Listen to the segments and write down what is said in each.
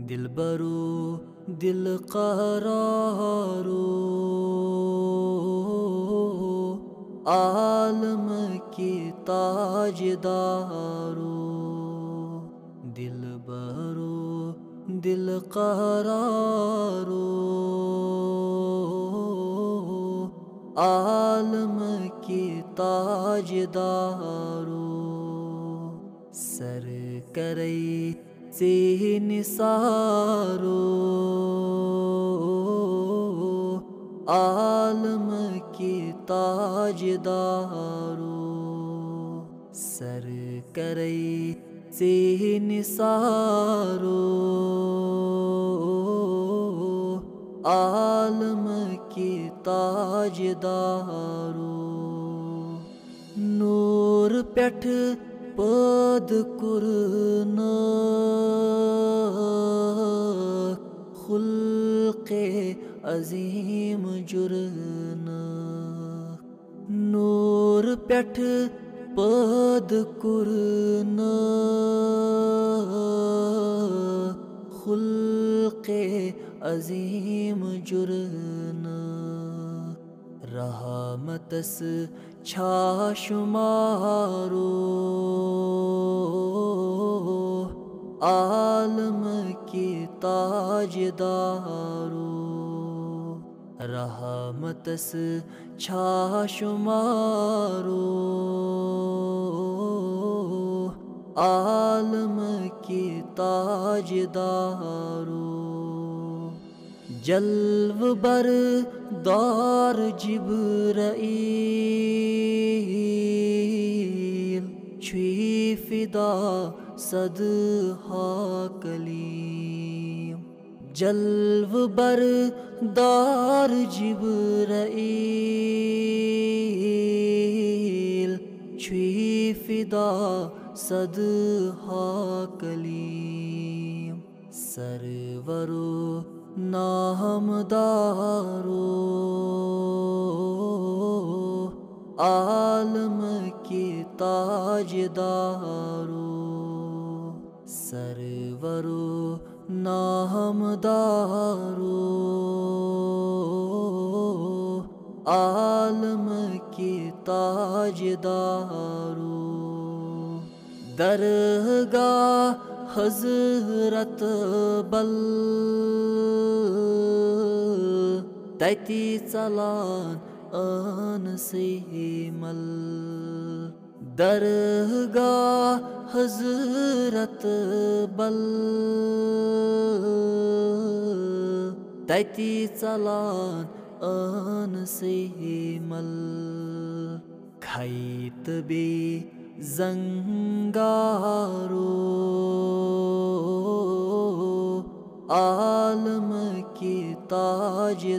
دلبرو دل قرارو عالم کی تاجدارو دلبرو دل قرارو عالم کی تاجدارو سر کرئی سے نثارو عالم کی تاجدارو سر کرئی سے نثارو عالم کی تاجدارو نور پٹھ پد کرنا خلق عظیم جرنا نور پٹھ پد کرنا خلق عظیم جرنا رحمتس چھا شمارو عالم کی تاجدارو رحمتس چھا شمارو عالم کی تاجدارو جلو بردار جبرائیل چھوئی فدا صدہا کلیم جلو بردار جبرائیل چھوئی فدا صدہا کلیم سرورو نامدارو عالم کی تاجدارو سرورو نامدارو عالم کی تاجدارو درگاہ حضرت بل تتی ژلان آن سے مل درگاہ حضرت بل تتی ژلان آن سے مل کھیت بی زنگارو عالم کی تاجدارو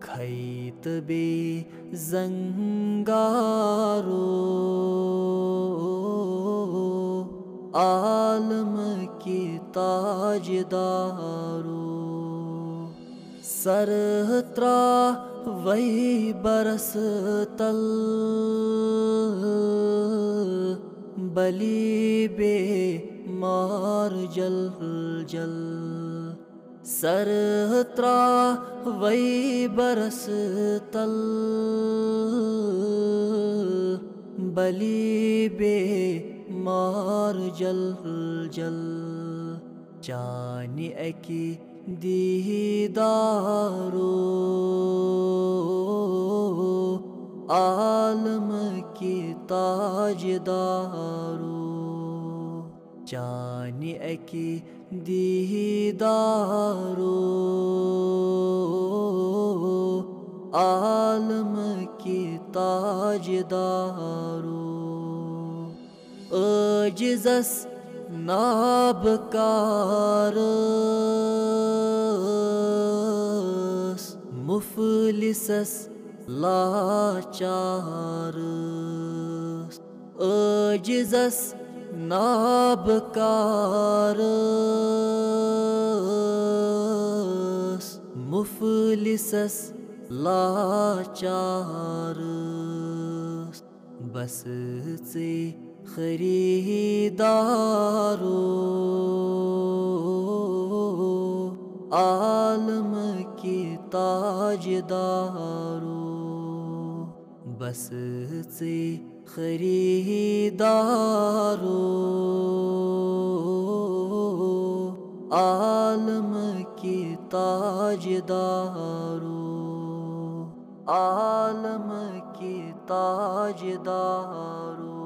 کھیت بے زنگارو عالم کی تاجدارو سرترا وہی برس تل بلی بے مار جل جل سرترا وہی برس تل بلی بے مار جل جل چانی اکی دیدارو عالم کی تاجدارو چانی اکی دیدارو عالم کی تاجدارو عاجزس نابکارس مفلسس لاچارس عاجزس نابکارس مفلسس لاچارس بس سے خریدارو عالم کی تاجدارو، بس سے خریدارو، عالم کی تاجدارو، عالم کی تاجدارو.